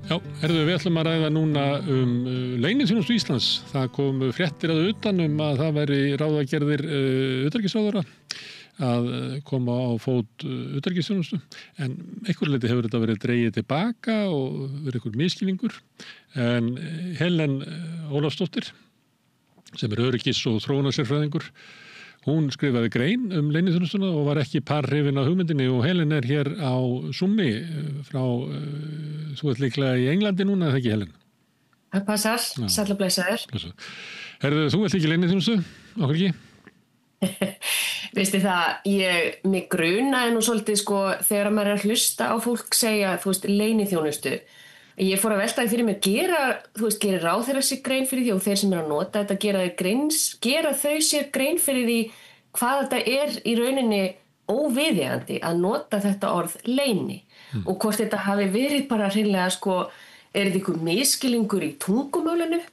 Já, við ætlum að ræða núna leyniþjónustu Íslands. Það kom fréttir að utan að það væri ráðagerðir utanríkisráðherra að koma á fót utanríkisþjónustu. En einhverju leyti hefur þetta verið dregið tilbaka og verið einhver misskilningur. En Helen Ólafsdóttir, sem öryggis- og þróunarsérfræðingur, hún skrifaði grein leyniþjónustuna og var ekki hrifin af hugmyndinni og Helen hér á Zoom-i frá, þú ert líklega í Englandi núna, eða ekki Helen? Það passar, sæll og blessaður. Herðu, þú ert ekki leyniþjónustu, okkur ekki? Veistu það, mig grunaði nú svolítið þegar maður er að hlusta á fólk segja, leyniþjónustu. Ég fór að velta því fyrir mig, gerir ráðherra sér grein fyrir því og þeir sem eru að nota þetta, gera þau sér grein fyrir því hvað þetta er í rauninni óviðeigandi að nota þetta orð leyni og hvort þetta hafi verið bara hreinlega, er þetta einhver misskilningur í tungumálinu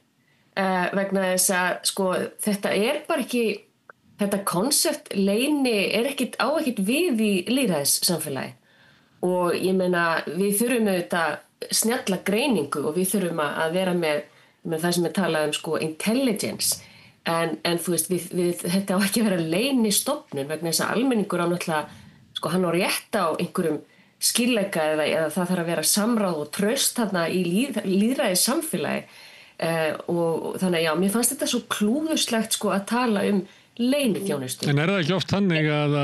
vegna þess að þetta er bara ekki, þetta konsept leyni er á ekkert við í lýðræðissamfélagi og ég meina við þurfum auðvitað snjalla greiningu og við þurfum að vera með það sem talað intelligence en þú veist, þetta á ekki að vera leynistofnun vegna þess að almenningur á náttúrulega, hann á rétt á einhverjum skýrleika eða það þarf að vera samráð og traust þarna í lýðræðis samfélagi og þannig já, mér fannst þetta svo klúðurslegt að tala leyniþjónustu. En það ekki oft þannig að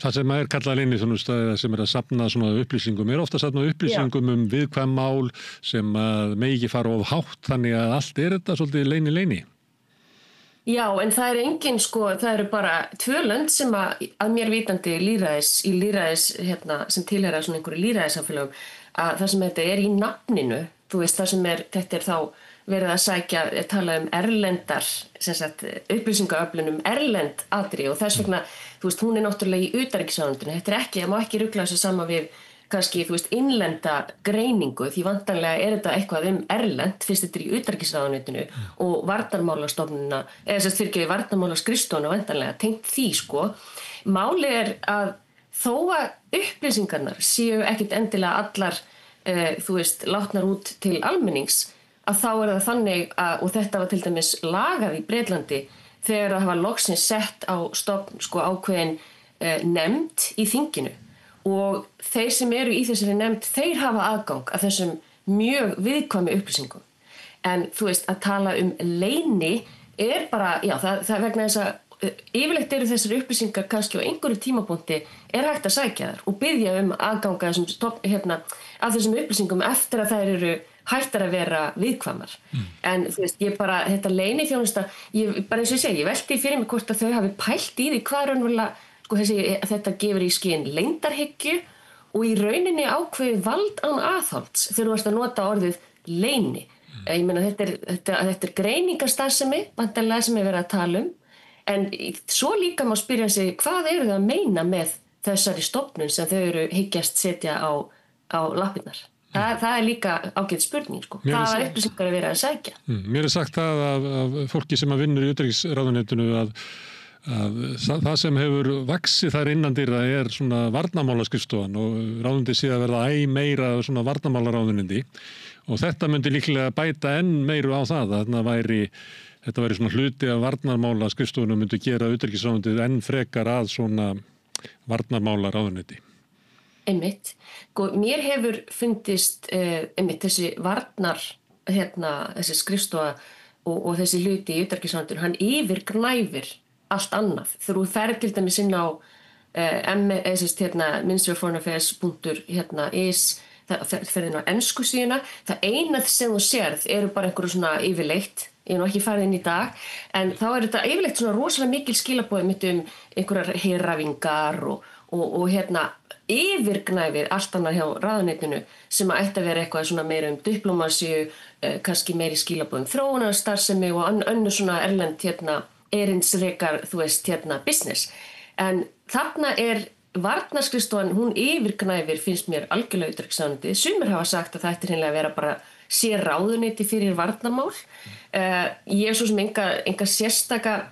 það sem kallað leyniþjónustu eða sem að safna svona upplýsingum ofta safna upplýsingum viðkvæm mál sem megi ekki fara of hátt þannig að allt þetta svolítið leyni? Já, en það er engin það eru bara 2 lönd sem að mér vitandi lýðræðis sem tilheyra svona einhverju lýðræðissamfélögum að það sem þetta er í nafninu, þú veist það sem þetta er þá verið að tala erlendar, upplýsingaöflun erlend atriði og þess vegna, þú veist, hún er náttúrulega í utanríkisráðuneytinu. Þetta er ekki, það má ekki rugla þessu saman við kannski, þú veist, innlenda greiningu því vantanlega er þetta eitthvað erlend fyrst þetta er í utanríkisráðuneytinu og varnarmálastofnunina, varnarmálaskrifstofuna vantanlega tengt því, Máli er að þó að upplýsingarnar séu ekkit endilega allar, þú veist, látnar út til almennings að þá er það þannig og þetta var til dæmis lagað í Bretlandi þegar það var loksins sett á stofn ákveðin nefnd í þinginu og þeir sem eru í þessari nefnd þeir hafa aðgang að þessum mjög viðkvæmu upplýsingum en þú veist að tala leyni er bara, já það vegna þess að yfirleitt eru þessari upplýsingar kannski á einhverju tímapunkti er hægt að sækja þær og biðja aðganga að þessum upplýsingum eftir að þær eru hættar að vera viðkvæmar. En þú veist, þetta leyniþjónusta, bara eins og ég segi, ég velti fyrir mig hvort að þau hafi pælt í því hvað raunverulega, þetta gefur í skyn leyndarhyggju og í rauninni ákveðið vald án aðhalds þegar þú varst að nota orðið leyni. Ég meina, þetta er greiningarstarfsemi, vantanlega sem verið að tala en svo líka má spyrja sig hvað eru þau að meina með þessari stofnun sem þau eru hyggjast setja á lappirnar. Það er líka ágæt spurning, Hvaða upplýsingar verið að sækja? Mér sagt það af fólki sem vinnur í utanríkisráðuneytinu að það sem hefur vaxið þar innandyra er svona varnarmálaskrifstofan og ráðuneytið sé að verða meira svona varnarmálaráðuneyti og þetta myndi líklega bæta enn meiru á það að þetta væri svona hluti af varnarmálaskrifstofunum myndi gera utanríkisráðuneytið enn frekar að svona varnarmálaráðuneyti. Einmitt. Mér hefur fundist þessi varnar þessi skrifstofa og þessi hluti í utanríkisráðuneytinu, hann yfirgnæfir allt annað. Þegar þú ferð til dæmis inn á Ministry of Foreign Affairs.is það ferð inn á ensku síðuna, það einað sem þú sérð eru bara einhverju svona yfirleitt, ég nú ekki farið inn í dag, en þá er þetta yfirleitt svona rosalega mikil skilaboð einhverjar heræfingar og yfirgnæfið allt annað hjá ráðuneytinu sem ætti að vera eitthvað svona meira diplomasíu, kannski meiri skilaboðum þróunarstarfsemi og önnur svona erlend erindsrekar, þú veist, business. En þarna varnarskrifstofan, hún yfirgnæfir finnst mér algjörlega utanríkisráðuneytið. Sumir hafa sagt að það ætti hreinlega að vera bara sér ráðuneyti fyrir varnarmál. Ég svo sem enga sérstaka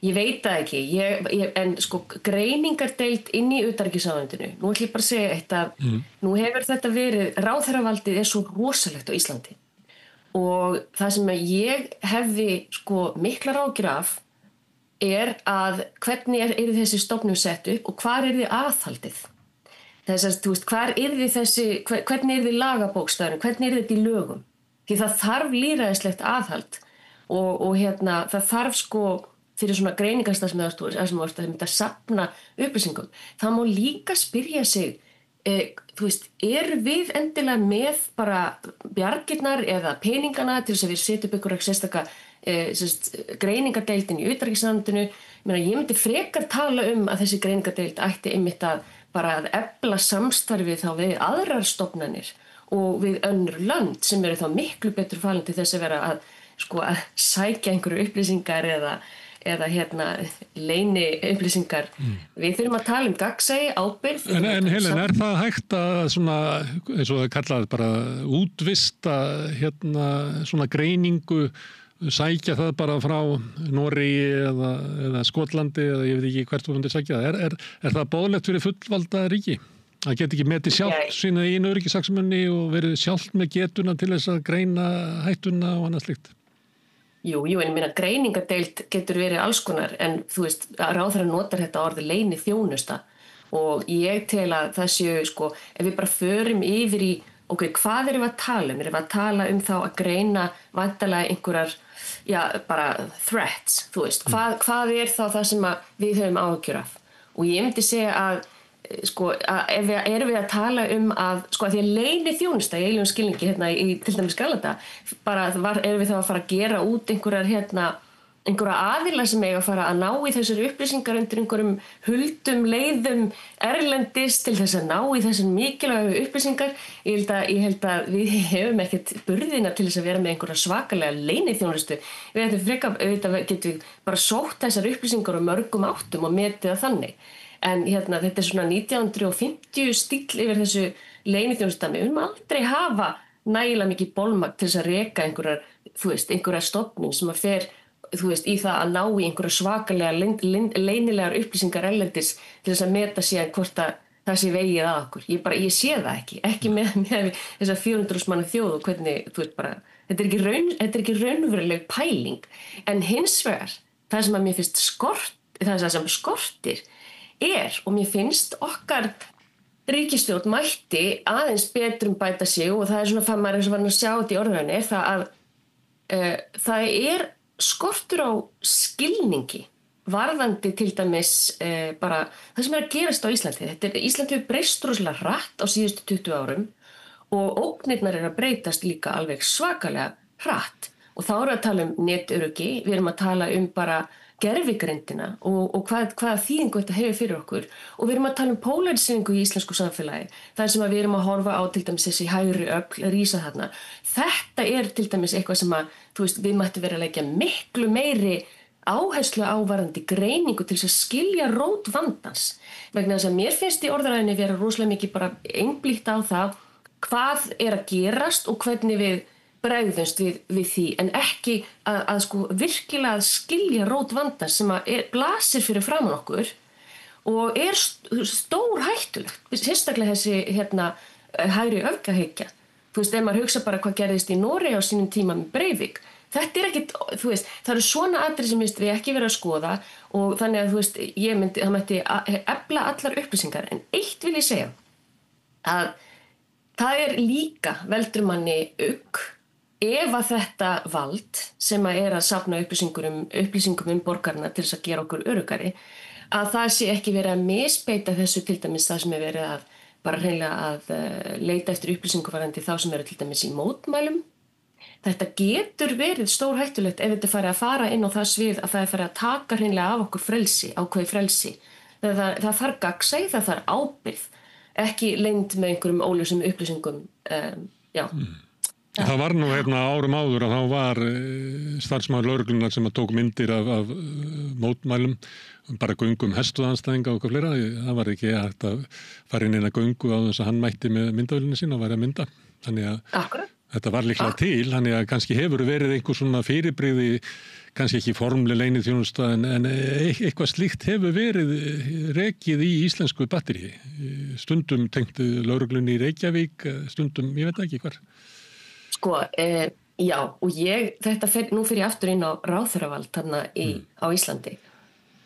Ég veit það ekki, en sko greiningardeild inn í utanríkisráðuneytinu, nú ætlum ég bara að segja eitt að nú hefur þetta verið, ráðherravaldið svo rosalegt á Íslandi og það sem ég hefði sko miklar áhyggjur af að hvernig þessi stofnun sett upp og hvar þið aðhaldið. Þess að, þú veist, hvernig þið lagabókstafurinn, hvernig þetta í lögum. Því það þarf lýðræðislegt aðhald og það þarf sko fyrir svona greiningarstað sem það safna upplýsingum. Það má líka spyrja sig, þú veist, við endilega með bara bjargirnar eða peningana til þess að við setjum upp einhverja sérstaka greiningardeildin í utanríkisráðuneytinu. Ég myndi frekar tala að þessi greiningardeild ætti einmitt að bara að efla samstarfið þá við aðrar stofnanir og við önnur lönd sem eru þá miklu betur falin til þess að vera að sækja einhverju upplýsingar eða leyni upplýsingar. Við þurfum að tala gagnsæi, ábyrgð. En Helen, það hægt að svona, eins og það kallað bara útvista svona greiningu, sækja það bara frá Noregi eða Skotlandi eða ég veit ekki hvert þú myndir sækja það. Er það boðlegt fyrir fullvalda ríki? Það geti ekki metið sjálft sína einu öryggishagsmuni og verið sjálft með getuna til þess að greina hættuna og annað slíkt? Jú, en greiningardeild getur verið alls konar en þú veist, ráðherra notar þetta orðið leyni þjónusta og ég tel að það séu ef við bara förum yfir í hvað erum við að tala um? Erum við að tala þá að greina væntanlega einhverjar, bara threats, þú veist, hvað þá það sem við höfum áhyggjur af og ég myndi segja að erum við að tala að því að leyni þjónusta í eiginlegum skilningi í til dæmis Kanada bara erum við þá að fara að gera út einhverja aðila sem eiga að fara að ná í þessar upplýsingar undir einhverjum huldum leiðum erlendis til þess að ná í þessar mikilvægu upplýsingar. Ég held að við hefum ekkert burðina til þess að vera með einhverja svakalega leyni þjónustu. Við getum bara sótt þessar upplýsingar á mörgum áttum og metið það þannig. En þetta svona 1950 stíll yfir þessu leyniþjónustami. Við viljum aldrei hafa nægilega mikið bolmagn til þess að reka einhverja stofnun sem að fer, í það að ná í einhverja svakalega leynilegar upplýsingar erlendis til þess að meta síðan hvort að það sé vegið að okkur. Ég sé það ekki með þessar 400.000 manna þjóð og hvernig, þetta er ekki raunveruleg pæling. En hins vegar, það sem að mér finnst það sem skortir og mér finnst okkar ríkisstjórn mætti aðeins betur bæta sig og það svona maður eins og var að sjá þetta í orðræðunni það að það skortur á skilningi varðandi til dæmis bara það sem að gerast á Íslandi. Ísland hefur breyst rosalega hratt á síðustu 20 árum og ógnirnar að breytast líka alveg svakalega hratt og þá erum við að tala netöryggi, við erum að tala bara gervigreindina og hvaða þýðingu þetta hefur fyrir okkur og við erum að tala polariseringu í íslensku samfélagi þar sem við erum að horfa á til dæmis þessi hægri öfl rísa þarna. Þetta til dæmis eitthvað sem við mættum vera að leggja miklu meiri áherslu á varðandi greiningu til þess að skilja rót vandans vegna þess að mér finnst í orðræðunni vera rosalega mikið bara einblítt á það hvað að gerast og hvernig við bregðumst við því en ekki að virkilega skilja rót vandans sem blasir fyrir framan okkur og stór hættulegt. Sérstaklega þessi hægri öfgahyggja. Þú veist, ef maður hugsa bara hvað gerðist í Noregi á sínum tíma með Breivik. Þetta ekkit, þú veist, það eru svona atriði sem við ekki verið að skoða og þannig að þú veist, það mætti efla allar upplýsingar en eitt vil ég segja að það líka veldur manni ef að þetta vald sem að safna upplýsingum borgarna til þess að gera okkur öruggari, að það sé ekki verið að misbeita þessu til dæmis það sem verið að bara hreinlega að leita eftir upplýsingum varðandi þá sem eru til dæmis í mótmælum. Þetta getur verið stórhættulegt ef þetta fari að fara inn á það svið að það fari að taka hreinlega af okkur ákveðið frelsi. Það þarf gagnsæi, það þarf ábyrgð, ekki leynd með einhverjum óljósum upplýsingum. Það var nú árum áður að þá var starfsmaður lögreglunar sem að tók myndir af mótmælum, bara göngum hestuðanstæðinga og eitthvað fleira. Það var ekki hægt að fara inn eina göngu á þess að hann mætti með myndavélina sína og væri að mynda. Þannig að Þetta var líklega til, þannig að kannski hefur verið einhver svona fyrirbrigði, kannski ekki formleg leyniþjónusta en eitthvað slíkt hefur verið rekið í íslensku batteríi. Stundum tengt lögreglunni í Reykjavík, stundum, ég veit ekki hvar. Sko, já, og þetta nú fer ég aftur inn á ráðherravald þarna á Íslandi,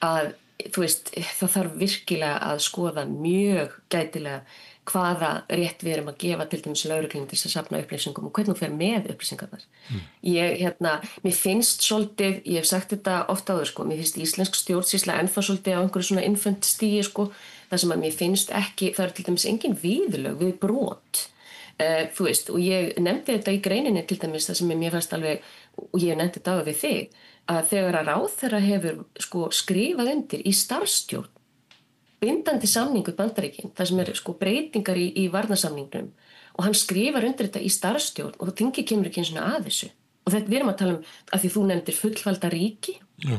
að þú veist, það þarf virkilega að skoða mjög gætilega hvaða rétt við erum að gefa til dæmis lögreglunni til að safna upplýsingum og hvernig hún fer með upplýsingarnar. Mér finnst svolítið, ég hef sagt þetta oft áður, sko, mér finnst íslensk stjórnsýsla ennþá svolítið á einhverju svona infantstigi, sko, það sem að mér finnst ekki, það til dæmis engin viðurlög við brot. Þú veist, og ég nefndi þetta í greininni til dæmis, það sem mér fannst alveg, og ég nefndi þetta á við þig, að þegar að ráðherra hefur sko skrifað undir í starfsstjórn bindandi samningu Bandaríkin, það sem breytingar í varnarsamningnum og hann skrifar undir þetta í starfsstjórn og þingi kemur ekki eins og að þessu. Og þetta við erum að tala að því þú nefndir fullvalda ríki. Já.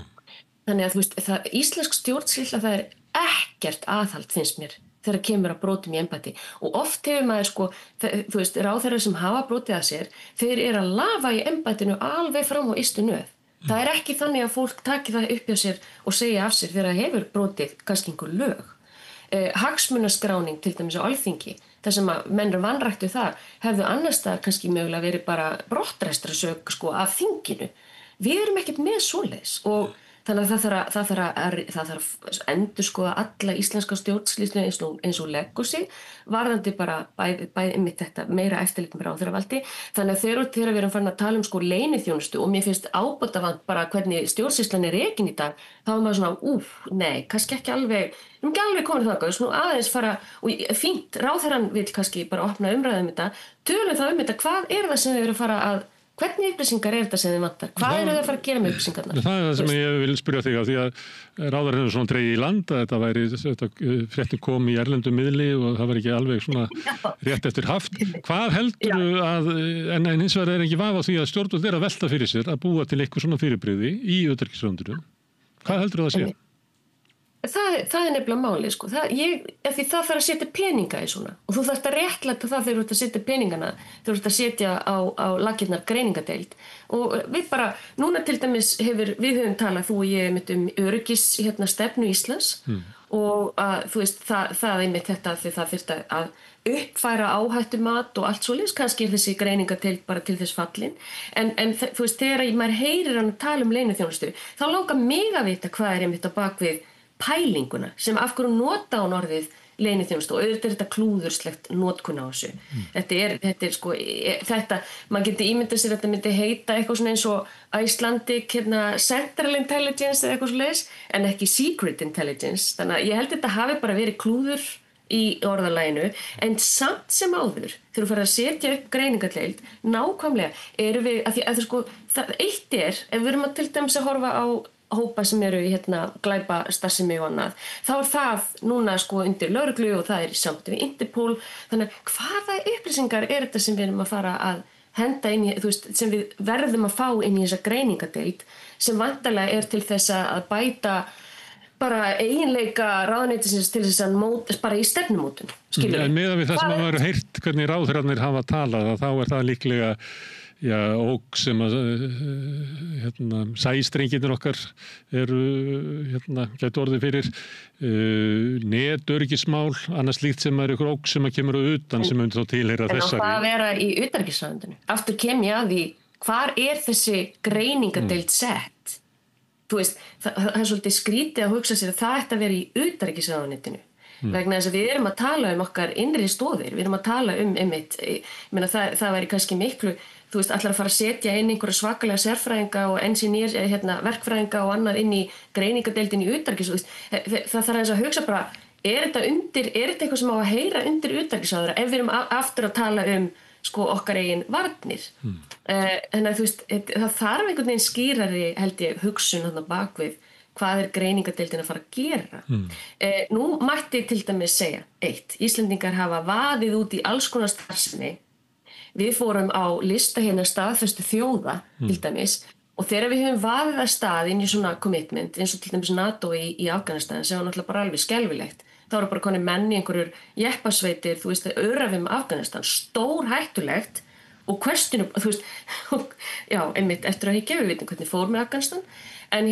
Þannig að þú veist, íslensk stjórnsýsla það ekkert aðhald finnst mér þegar kemur að brotum í embætti. Og oft hefur maður þú veist, ráðherrar sem hafa brotið að sér, þeir eru að lafa í embættinu alveg fram á ystu nöð. Það ekki þannig að fólk taki það upp hjá sér og segja af sér þegar það hefur brotið kannski einhver lög. Hagsmunaskráning til dæmis á Alþingi, þar sem að menn vanræktu það, hefðu annars staðar kannski mögulega verið bara brottrekstrarsök af þinginu. Við erum ekkert með svoleiðis og þannig að það þarf endurskoða alla íslenska stjórnsýslu eins og leggur sig, varðandi bara bæði mitt þetta meira eftirlit með ráðherravaldi. Þannig að þegar við erum farin að tala leyniþjónustu og mér finnst ábótavant bara hvernig stjórnsýslan rekin í dag, þá er maður svona, nei, kannski ekki alveg, við erum ekki alveg komin þangað, svona aðeins fara, og fínt, ráðherran vil kannski bara opna umræðu þetta, tölum það þetta, hvað það sem þau eru að fara að hvernig upplýsingar þetta sem þið vantar? Hvað eru þið að fara að gera með upplýsingarnar? Það það sem ég vil spyrja þig á því að ráðherrann hefur svona dregið í land að þetta fréttin kom í erlendum miðli og það var ekki alveg svona rétt eftir haft. Hvað heldur að, en hins vegar ekki vafa á því að stjórnvöld að velta fyrir sér að búa til eitthvað svona fyrirbrigði í utanríkisráðuneytinu? Hvað heldur það að sé? Það nefnilega máli, sko. Það þarf að setja peninga í svona og þú þarft að réttlæta það þegar þú ert að setja peningana, þegar þú ert að setja á laggirnar greiningadeild og við bara, núna til dæmis við höfum talað, þú og ég öryggis stefnu Íslands og þú veist, það einmitt þetta því það þyrfti að uppfæra áhættumat og allt svoleiðis, kannski þessi greiningadeild bara til þess fallin en þú veist, þegar maður heyrir hann að tala leyniþjónustu, þá langar mig að vita hvað einmitt á bakvið pælinguna sem af hverju nota á orðið leyniþjónustu og auðvitað þetta klúðurslegt notkun á þessu. Þetta maður geti ímyndað sér að þetta myndi heita eitthvað svona eins og Icelandic Central Intelligence eða eitthvað svoleiðis en ekki Secret Intelligence. Þannig að ég held þetta hafi bara verið klúður í orðalaginu en samt sem áður þegar þú fer að setja upp greiningadeild nákvæmlega erum við að það eitt ef við erum að til dæmis að horfa á hópa sem eru í glæpa starfsemi og annað, þá það núna undir lögreglu og það í samtöku við Interpol, þannig að hvaða upplýsingar þetta sem við erum að fara að henda inn í, þú veist, sem við verðum að fá inn í þessa greiningadeild sem vantarlega til þess að bæta bara eiginleika ráðuneytisins til þess að bara í stefnumótun, skilur við. En miðað við það sem maður heyrt hvernig ráðherrarnir hafa talað, þá það líklega óg sem að sæstrengirnir okkar eru gætu orðið fyrir netöryggismál, annars slíkt sem ykkur óg sem að kemur á utan sem myndi þá tilheyra þessari. En á það að vera í utanríkisráðuneytinu. Aftur kem ég að því, hvar þessi greiningadeild sett? Þú veist, það svolítið skrítið að hugsa sér að það ætti að vera í utanríkisráðuneytinu. Vegna þess að við erum að tala okkar innri stoðir, við erum að tala einmitt, það væri kannski miklu, þú veist, allar að fara að setja inn einhverja svakalega sérfræðinga og engineer, verkfræðinga og annað inn í greiningadeildin í utanríkis, það þarf aðeins að hugsa bara, þetta eitthvað sem á að heyra undir utanríkisráðherra ef við erum aftur að tala okkar eigin varnir. Þannig að þú veist, það þarf einhvern veginn skýrari, held ég, hugsun þarna bakvið hvað greiningadeildin að fara að gera. Nú mætti til dæmis segja, Íslendingar hafa vaðið út í alls konar starfsemi. Við fórum á lista staðfestu þjóða, til dæmis, og þegar við höfum vaðið að stað inn í svona commitment, eins og til dæmis NATO í Afganistan, sem var náttúrulega bara alveg skelfilegt. Það voru bara konir menn í einhverjur jeppasveitir, þú veist, örafum Afganistan, stór hættulegt og question, þú veist, já, einmitt eftir að higgja, við vitum hvernig fór með Afganistan, en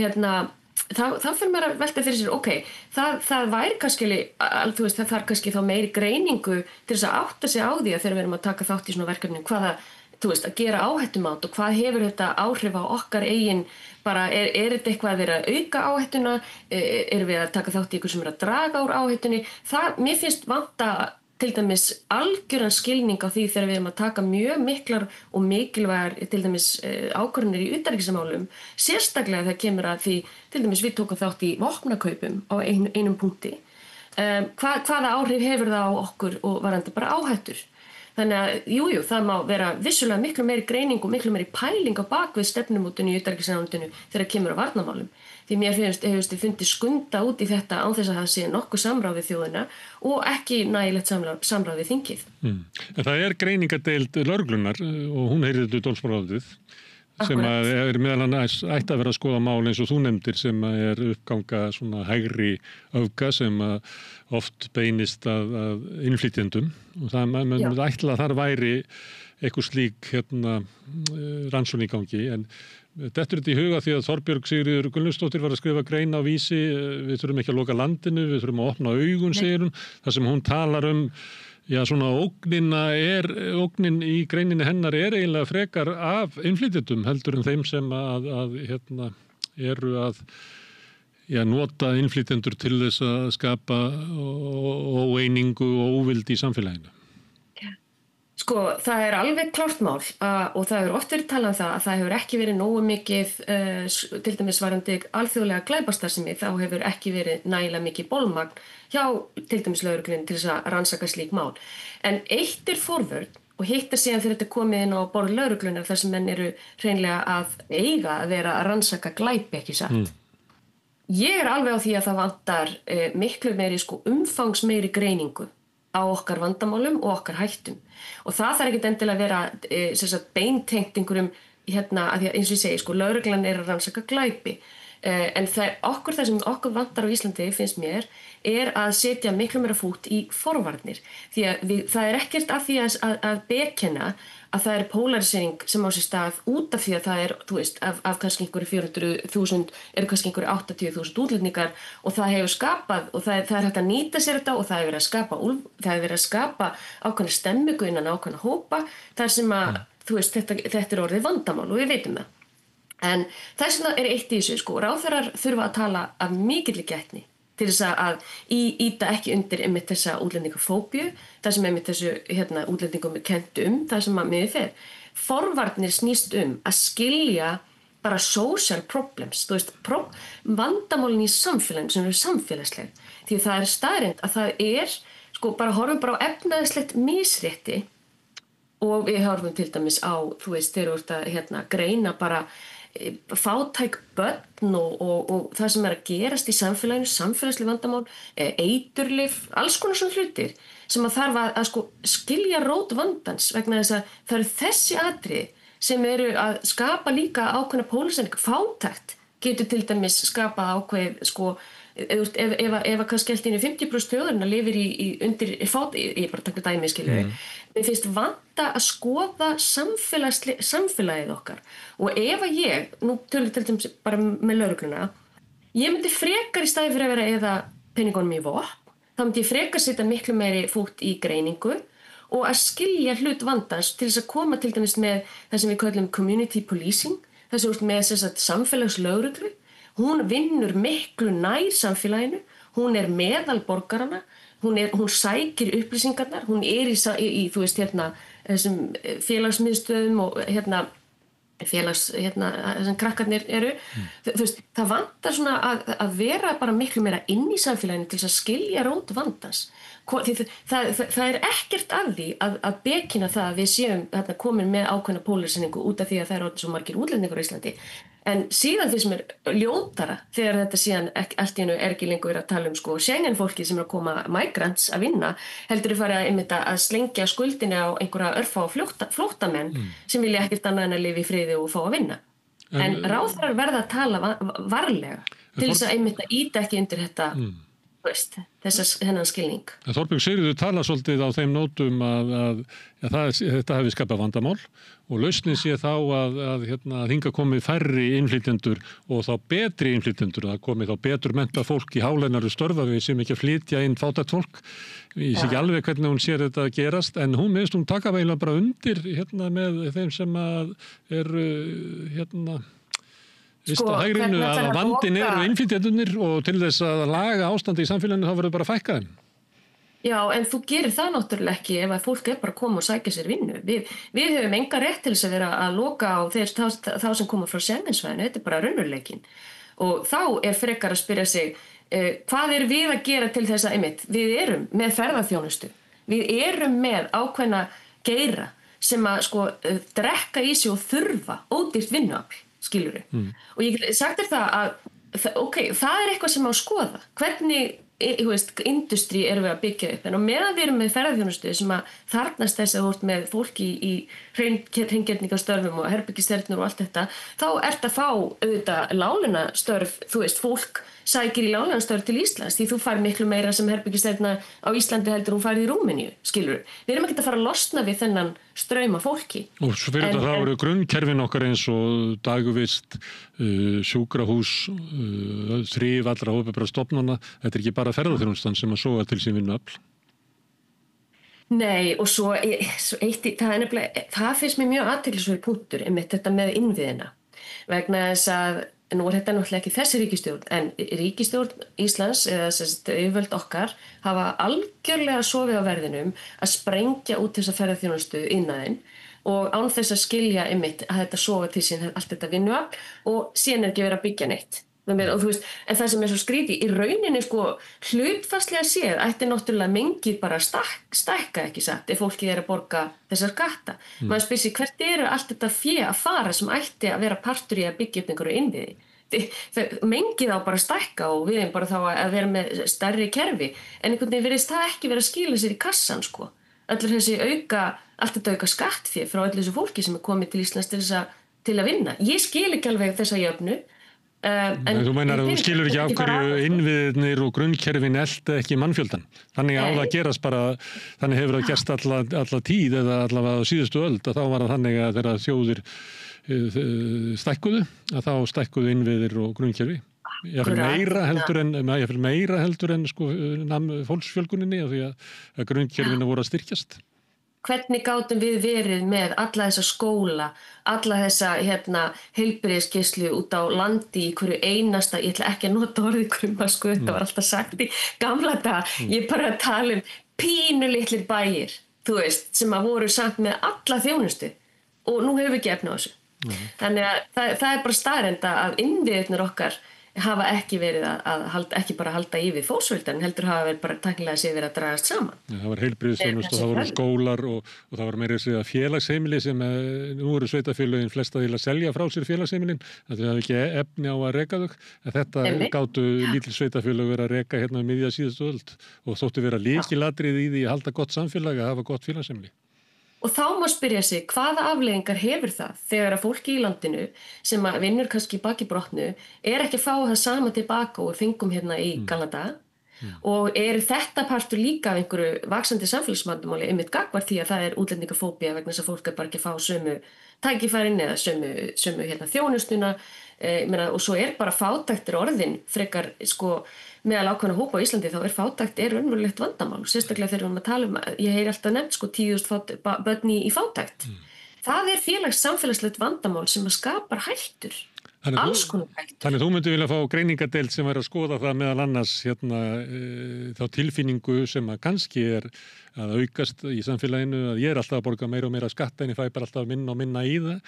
þá fyrir maður að velta fyrir sér, ok, það væri kannski, þú veist, það þarf kannski þá meiri greiningu til þess að átta sig á því að þegar við erum að taka þátt í svona verkefni, hvaða, þú veist, að gera áhættumat og hvað hefur þetta áhrif á okkar eigin, bara, er þetta eitthvað að vera að auka áhættuna, erum við að taka þátt í ykkur sem að draga úr áhættunni, mér finnst vanta til dæmis algjöran skilning á því þegar við erum að taka mjög miklar og mikilvægar til dæmis ákvörðunir í utanríkismálum, sérstaklega þegar kemur að því, til dæmis við tókum þátt í vopnakaupum á einum punkti, hvaða áhrif hefur það á okkur og varandi bara áhættur. Þannig að, jú, það má vera vissulega miklu meiri greining og miklu meiri pæling á bakvið stefnumótun í utanríkisráðuneytinu þegar kemur að varnarmálum. Því mér hefur fundið skunda út í þetta án þess að það sé nokkuð samráð við þjóðina og ekki nægilegt samráð við þingið. En það greiningadeild lögreglunar og hún heyrði þetta dómsmálaráðið sem að meðal annars ætti að vera að skoða mál eins og þú nefndir sem að uppganga svona hægri öfga sem að oft beinist að innflytjendum og það maður ætla að þar væri eitthvað slík rannsókn í gangi en dettur þetta í huga því að Þorbjörg Sigríður Gunnlaugsdóttir var að skrifa grein á Vísi, við þurfum ekki að loka landinu, við þurfum að opna augun, segir hún, þar sem hún talar já, svona ógnin í greininni hennar eiginlega frekar af innflytjendum heldur en þeim sem eru að nota innflytjendur til þess að skapa óeiningu og óvild í samfélaginu. Sko, það alveg klárt mál og það hefur oft verið talað um það að það hefur ekki verið nógu mikið, til dæmis varandi alþjóðlega glæpastarfsemi, þá hefur ekki verið nægilega mikið bolmagn hjá til dæmis lögreglunni til þess að rannsaka slík mál. En eitt forvörn og hitt síðan fyrir þetta komið inn á borð lögreglunnar þar sem menn eru hreinlega að eiga að vera að rannsaka glæpi, ekki satt. Ég alveg á því að það vantar miklu meiri umfangsmeiri greiningu á okkar vandamálum og okkar hættum. Og það þarf ekki endilega að vera beintengt einhverjum, að því að eins og ég segi, lögreglan að rannsaka glæpi. En það sem okkur vantar á Íslandi, finnst mér, að setja miklu meira fút í forvarnir. Því að það ekkert af því að bekenna að það polarisering sem á sér stað út af því að það þú veist, af kannski einhverju 400.000 eru kannski einhverju 80.000 útlendingar og það hefur skapað og það hægt að nýta sér þetta og það hefur verið að skapa ákveðna stemmingu innan ákveðna hópa þar sem að, þú veist, þetta orðið vandamál og við veitum það. En þess vegna eitt í þessu, ráðherrar þurfa að tala af mikilli gætni til þess að íta ekki undir einmitt þessa útlendingafóbíu, það sem einmitt þessu útlendingum kennt það sem að miður fer. Forvarnir snýst að skilja bara social problems, þú veist, vandamálin í samfélaginu sem eru samfélagsleg. Því það staðreynd að það bara horfum bara á efnaðislegt misrétti og við horfum til dæmis á, þú veist, þeir eru að greina bara fátæk börn og það sem að gerast í samfélaginu, samfélagsleg vandamál, eiturlyf, alls konar svona hlutir sem að þarf að skilja rót vandans vegna þess að það eru þessi atriði sem eru að skapa líka ákveðna pólitísk fátækt getur til dæmis skapað ákveð ef kannski allt inn í 50% þjóðarinnar lifir undir ég bara taka dæmi skilur mér finnst vanta að skoða samfélagið okkar og ef að ég, nú tölum til dæmis bara með lögregluna ég myndi frekar í staði fyrir að vera eða peningunum í vopn, þá myndi ég frekar setja miklu meiri fút í greiningu og að skilja hlut vandans til þess að koma til dæmis með það sem við kallum community policing, þess að með samfélagslögreglu. Hún vinnur miklu nær samfélaginu, hún meðal borgarana, hún sækir upplýsingarnar, hún í þú veist, þessum félagsmiðstöðum og þessum krakkarnir eru. Þú veist, það vantar svona að vera bara miklu meira inn í samfélaginu til þess að skilja rót vandans. Það ekkert að því að bekina það að við séum komin með ákveðna pólitíseringu út af því að það eru svo margir útlendingar á Íslandi. En síðan því sem ljótara þegar þetta síðan allt í einu ekki lengur að tala um Schengen fólki sem að koma migrants að vinna, heldur þau farið að slengja skuldinni á einhverja örfá flóttamenn sem vilja ekkert annað en að lifa í friði og fá að vinna. En ráðherrar verða að tala varlega til þess að íta ekki undir þetta hennan skilning. Þorbjörg Sigríður tala svolítið á þeim nótum að þetta hefði skapað vandamál og lausnin sé þá að hinga komið færri innflytjendur og þá betri innflytjendur, að komið þá betur menntað fólk í hálennaru störfa við sem ekki að flytja inn fátækt fólk. Ég sé ekki alveg hvernig hún sér þetta gerast, en hún meðist hún taka eiginlega bara undir með þeim sem að eru hægrinu að vandinn eru innflytjendurnir og til þess að laga ástandi í samfélaginu þá verður bara að fækka þeim. Já, en þú gerir það náttúrulega ekki ef að fólk bara að koma og sækja sér vinnu. Við höfum enga rétt til þess að vera að loka á þá sem koma frá Schengensvæðinu, þetta bara raunveruleikinn. Og þá frekar að spyrja sig, hvað við að gera til þess að við erum með ferðaþjónustu, við erum með ákveðna geira sem að drekka í sig og þurfa ódýrt vinnuafl, skilurðu. Og ég sagt það að, það eitthvað sem á að skoða. Hvernig industrí erum við að byggja upp, en á meðan við erum með ferðaþjónustu sem að þarfnast þess að þú ert með fólki í hreingerningarstörfum og herbergisstjörnur og allt þetta, þá ert að fá auðvitað láglaunastörf, fólk sækir í láglaunastörf til Íslands því þú fær miklu meira sem herbergisstjörna á Íslandi heldur hún farið í Rúmeníu, skilur. Við erum ekki að fara að losna við þennan straum af fólki. Og svo fyrir þetta það voru grunnkerfin okkar eins og dagvist, sjúkrahús, þrif allra opinberra stofnana, þetta ekki bara ferðaþjónustan sem að soga til sín vinnuafl. Nei, og svo eitt, það finnst mér mjög athyglisverður punktur þetta með innviðina, vegna þess að nú þetta náttúrulega ekki þessi ríkisstjórn, en ríkisstjórn Íslands eða yfirvöld okkar hafa algjörlega sofið á verðinum að sprengja út þessa ferðaþjónustu innaðinn og án þess að skilja að þetta sofa til sín allt þetta vinnuafl og síðan ekki verið að byggja neitt. Og en það sem svo skrítið, í rauninni hlutfallslega séð ætti náttúrulega mengið bara stækka ekki satt ef fólkið að borga þessar skatta. Maður spyr sig hvert allt þetta fé að fara sem ætti að vera partur í að byggja upp einhverju innviði. Mengið á bara stækka og við bara þá að vera með stærri kerfi, en einhvern veginn virðist það ekki vera að skila sér í kassan Allt þetta auka skattfé frá öllu þessu fólki sem komið til Íslands til að vinna. Ég skil ekki alveg þessa jöfnu. Þú meinar að þú skilur ekki af hverju innviðirnir og grunnkerfin elta ekki mannfjöldan. Þannig að það gerast bara, þannig hefur það gerst alla tíð eða allavega á síðustu öld að þá var það þannig að þegar þjóðir stækkuðu, að þá stækkuðu innviðir og grunnkerfi. Ég fyrir meira heldur en fólksfjölguninni af því að grunnkerfinu voru að styrkjast. Hvernig gátum við verið með alla þessa skóla, alla þessa heilbrigðisgæslu út á landi í hverju einasta, ég ætla ekki að nota orðið krummasku, þetta var alltaf sagt í gamla daga, ég bara að tala pínulitlir bæir, sem að voru samt með alla þjónustu og nú hefur við ekki efni á þessu. Þannig að það bara staðreynd að innviðirnir okkar hafa ekki verið ekki bara halda í við fólksfjöldan, heldur hafa verið bara tæknilega sér verið að dragast saman. Ja, það var heilbrigðisþjónusta og það voru skólar og það var meira að segja félagsheimili sem nú eru sveitarfélögin flest að selja frá sér félagsheimilin, það hafa ekki efni á að reka þau, en þetta gátu lítil sveitarfélög verið að reka hérna miðja síðustu öld og þóttu vera lykilatriði í því að halda gott samfélag að hafa gott félagsheimili. Og þá má spyrja sig hvaða afleiðingar hefur það þegar að fólki í landinu sem að vinnur kannski baki brotnu ekki að fá það sama tilbaka og fengum hérna í gamla daga og þetta partur líka af einhverju vaxandi samfélagsvandamáli gagnvart því að það útlendingafóbía vegna þess að fólk bara ekki að fá sömu tækifærin eða sömu þjónustuna og svo bara fátæktir orðin frekar meðal ákveðna hópa á Íslandi þá fátækt raunverulegt vandamál, sérstaklega þegar við tala ég heyri alltaf nefnt 10.000 börn í fátækt. Það samfélagslegt vandamál sem að skapar hættur. Alls konar hættur. Þannig þú myndi vilja fá greiningadeild sem að skoða það meðal annars þá tilfinningu sem að kannski að aukast í samfélaginu að ég alltaf að borga meira og meira skatta en ég fæ bara alltaf minna og minna í það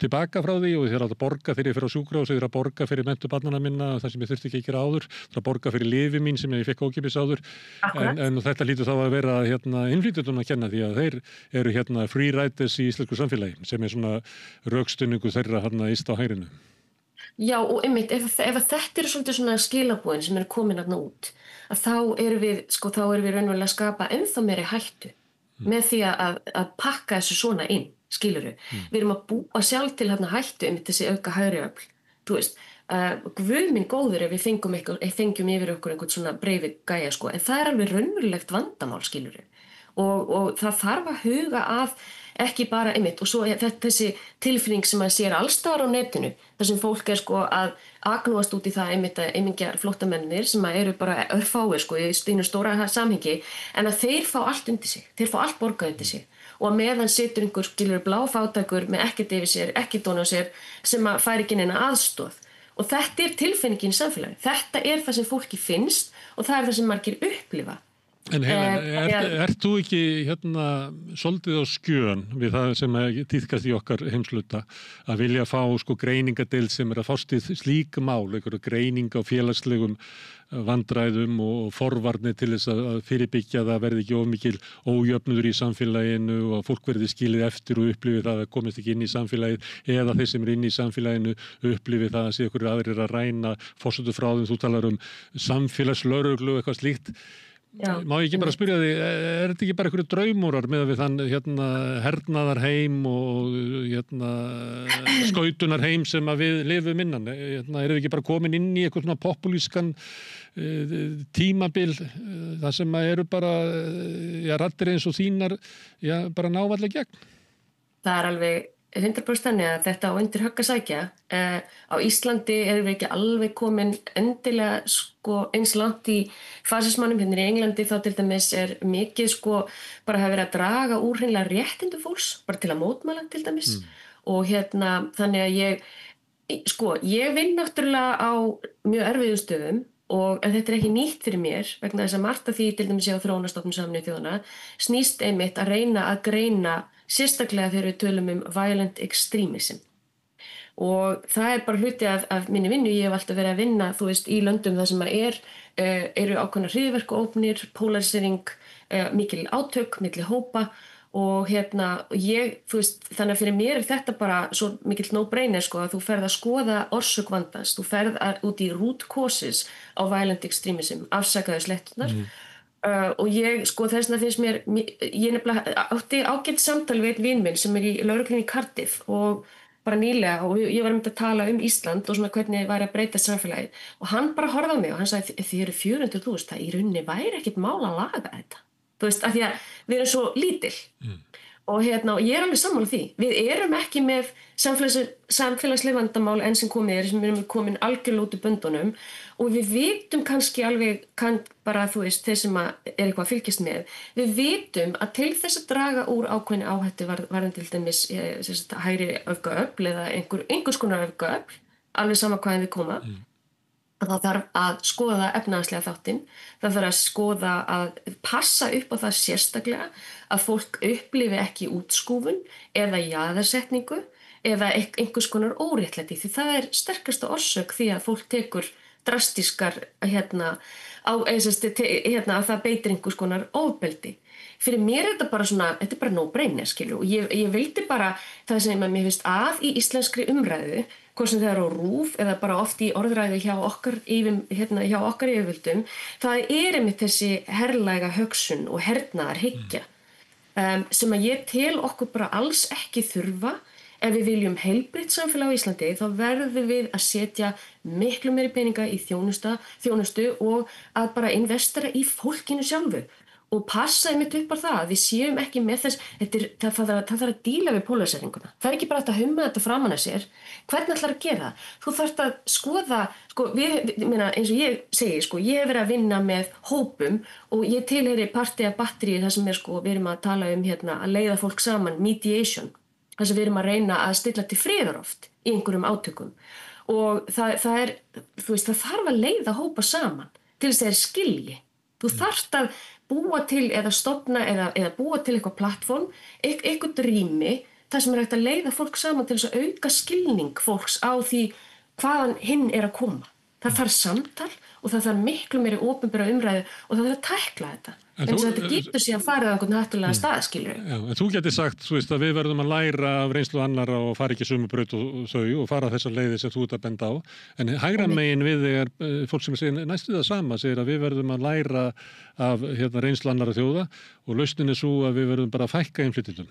tilbaka frá því og ég alltaf að borga þegar ég fer á sjúkrahús, ég að borga fyrir menntun barnanna minna það sem ég þurfti ekki að gera áður, það að borga fyrir lyfi mín sem ég fekk ókeypis áður en þetta lítur þá að vera innflytjendum að kenna því að þeir eru free riders í íslensku samfélagi sem svona rökstunningu þeirra yst á hægrinu. Já og ef þetta svolítið svona skilabúin sem komin út að þá erum við raunverulega að skapa ennþá meiri hættu með því að pakka þessu svona inn, skilurðu. Við erum að búa sjálf til hættu þessi auka hægri öfl. Guð minn góður ef við fengjum yfir okkur einhvern svona breiði gæja sko, en það alveg raunverulegt vandamál skilur og það þarf að huga að ekki bara einmitt og svo þessi tilfinning sem maður sér allstaðar á netinu þar sem fólk sko að agnúast út í það einmitt að einmingjar flóttamennir sem eru bara örfáir sko í einu stóra samhengi en að þeir fá allt undir sig, þeir fá allt borgað undir sig og að meðan situr einhver skilur bláfátækur með ekkert yfir sér, ekkert ofan á sér sem að fær ekki neina aðstoð og þetta tilfinningin í samfélagi, þetta það sem fólki finnst og það það sem margir upplifa. En Helen, ert þú ekki svolítið á skjön við það sem tíðkast í okkar heimsluta að vilja fá sko greiningadeild sem að fást í slík mál, einhverja greining á félagslegum vandræðum og forvarnir til þess að fyrirbyggja það verði ekki of mikil ójöfnuður í samfélaginu og fólk verði skilið eftir og upplifið það að komist ekki inn í samfélagið eða þeir sem inn í samfélaginu upplifið það að sé ykkur aðrir að ræna forsötu frá þeim, þú talar samfélagslögreglu og eitthvað slíkt. Já. Má ég ekki bara spyrja þig, þetta ekki bara einhverju draumórar með við þann hernaðarheim og skautunarheim sem að við lifum innan? Erum við ekki bara komin inn í eitthvað svona populískan tímabil þar sem að eru bara raddir eins og þínar bara návallega gegn? Það alveg 100% þannig að þetta á undir högg að sækja. Á Íslandi erum við ekki alveg komin endilega sko eins langt í fasismannum. Hérna í Englandi þá til dæmis mikið sko bara hafa verið að draga úr hreinlega réttindi fólks, bara til að mótmæla til dæmis. Og þannig að ég vinn náttúrulega á mjög erfiðum stöðum en þetta ekki nýtt fyrir mér vegna þess að margt af því til dæmis ég á Þróunarstofnun Sameinuðu þjóðanna snýst einmitt að reyna að greina sérstaklega þegar við tölum violent extremism og það bara hluti af minni vinnu, ég hef alltaf verið að vinna þú veist í löndum þar sem eru ákveðnar hryðjuverkaógnir, polarisering, mikil átök milli hópa og þú veist, þannig að fyrir mér þetta bara svo mikill no-brainer sko að þú ferð að skoða orsök vandans, þú ferð út í root causes á violent extremism, afsakaðu sletturnar og ég sko þess vegna finnst mér ég nefnilega átti ágætt samtal við einn vin minn sem í lögreglunni í Cardiff og bara nýlega og ég var að tala Ísland og svona hvernig væri að breyta samfélagið og hann bara horfði á mig og hann sagði þið eru 400.000, það í rauninni væri ekkert mál að laga þetta þú veist, af því að við erum svo lítil og ég alveg sammála því við erum ekki með samfélagsleg vandamál enn sem komið sem við erum komin algjörlega út í böndunum og við vitum kannski alveg bara þú veist, þeir sem eitthvað að fylgjast með við vitum að til þess að draga úr ákveðni áhættu varðan til dæmis hægri öfgaöfl eða einhvers konar öfgaöfl alveg sama hvaðan við koma það þarf að skoða efnahagslega þáttinn, það þarf að skoða að passa upp á það sérstaklega að fólk upplifi ekki útskúfun eða jaðarsetningu eða einhvers konar óréttlæti því það sterkasta orsök því að fólk tekur drastískar að það beitir einhvers konar ofbeldi. Fyrir mér þetta bara svona, þetta bara no-brainer skilur og ég vildi bara það sem mér finnst að í íslenskri umræðu hvort sem það á RÚV eða bara oft í orðræðu hjá okkar yfirvöldum, það einmitt þessi herlæga hugsun og hernaðarhyggja sem að ég tel okkur bara alls ekki þurfa ef við viljum heilbrigt samfélag á Íslandi þá verðum við að setja miklu meiri peninga í þjónustu og að bara investera í fólkinu sjálfu og passa einmitt upp á það að við séum ekki með þess það þarf að díla við polariseringunna. Það ekki bara að humma þetta framan að sér. Hvernig ætlar að gera það? Þú þarft að skoða, eins og ég segi, ég hef verið að vinna með hópum og ég tilheyri parti af batteríi þar sem við erum að tala að leiða fólk saman, mediation, þar sem við erum að reyna að stilla til friðar oft í einhverjum átökum. Og það þarf að leiða hópa saman til þess að þeir skilji. Þú þarft að búa til eða stofna eða búa til eitthvað plattform, eitthvað rými þar sem hægt að leiða fólk saman til þess að auka skilning fólks á því hvaðan hinn að koma. Það þarf samtal og það þarf miklu meiri opinbera umræðu og það þarf að tækla þetta. En þetta getur síðan farið á einhvern náttúrulega stað, skilur. Já, en þú getur sagt, að við verðum að læra af reynslu annarra og fara ekki sömu braut og þau og fara þessar leiðir sem þú ert að benda á. En hægra megin við þegar fólk sem segir næstu það sama, segir að við verðum að læra af reynslu annarra þjóða og lausnin svo að við verðum bara að fækka innflytjendum.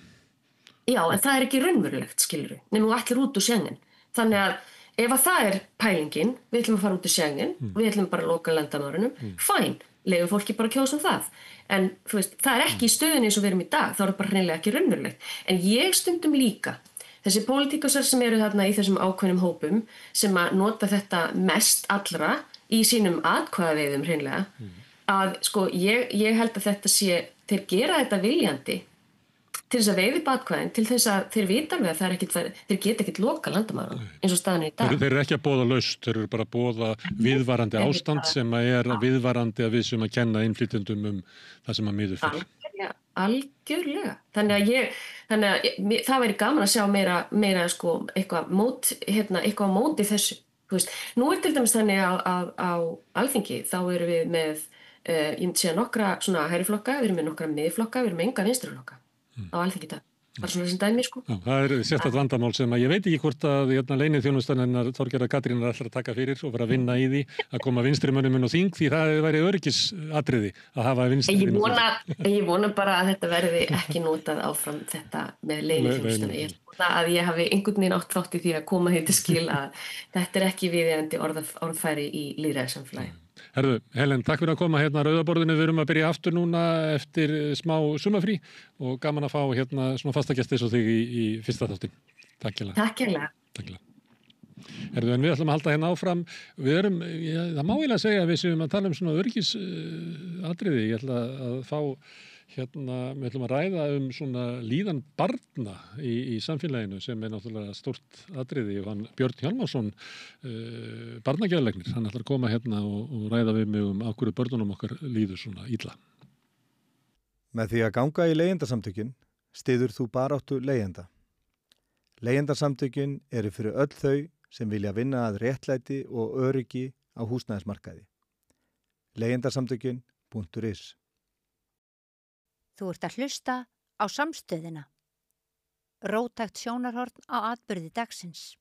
Já, en það ekki raunverulegt, skilur. Nefnum þú ætlir út úr Schengen. Þannig að ef að það er pælingin, við ætlum að fara út í Schengen, við ætlum bara að loka landamærunum, fæn, leyfum fólki bara að kjósa það. En þú veist, það er ekki í stöðunni eins og við erum í dag, þá er það bara hreinlega ekki raunverulegt. En ég stundum líka, þessi pólitíkusar sem eru þarna í þessum ákveðnum hópum, sem að nota þetta mest allra í sínum atkvæðaveiðum hreinlega, að sko, ég held að þetta sé, þeir gera þetta viljandi, til þess að veiði batkvæðin, til þess að þeir vita alveg að þeir geta ekkert loka landamærum eins og staðan í dag. Þeir eru ekki að boða laust, þeir eru bara að boða viðvarandi ástand sem að er viðvarandi að við sem að kenna innflytjendum það sem að miður fyrir. Algjörlega. Þannig að það væri gaman að sjá meira sko, eitthvað á móti þessu. Þú veist, nú er til dæmis þannig á Alþingi, þá erum við með, ég myndi segja nokkra svona hægriflokka, við erum með nokkra miðflokka, við erum með enga vinstriflokka. Á Alþingi dag. Bara svona sem dæmi, sko. Já, það er sérstakt vandamál sem að ég veit ekki hvort að leyniþjónustan hennar Þorgerðar Katrínar ætlar að taka fyrir og vera að vinna í því að koma vinstrimönnum inn á þing því það væri öryggisatriði að hafa vinstrimönnum. Ég vona bara að þetta verði ekki notað áfram þetta með leyniþjónustuna. Ég vona að ég hafi einhvern veginn átt þátt í því að koma því til skil að þetta er ekki viðeigandi orðfæri í lýðræðissamfélagi. Herðu, Helen, takk fyrir að koma hérna að Rauðaborðinu. Við erum að byrja aftur núna eftir smá sumafrí og gaman að fá hérna svona fastagesti eins og þig í fyrsta þáttin. Takk hérlega. Takk hérlega. Herðu, en við ætlum að halda hérna áfram. Við erum, það má eiginlega segja að við séum að tala um svona öryggisatriði. Ég ætla að fá hérna, við ætlum að ræða svona líðan barna í samfélaginu sem er náttúrulega stórt atriði og hann Björn Hjálmarsson, barnageðlæknir, hann ætlar að koma hérna og ræða við mig af hverju börnunum okkar líður svona illa. Með því að ganga í leigjendasamtökin styður þú baráttu leigjenda. Leigjendasamtökin eru fyrir öll þau sem vilja vinna að réttlæti og öryggi á húsnæðismarkaði. Leigjendasamtökin.is Þú ert að hlusta á Samstöðina. Róttækt sjónarhorn á atburði dagsins.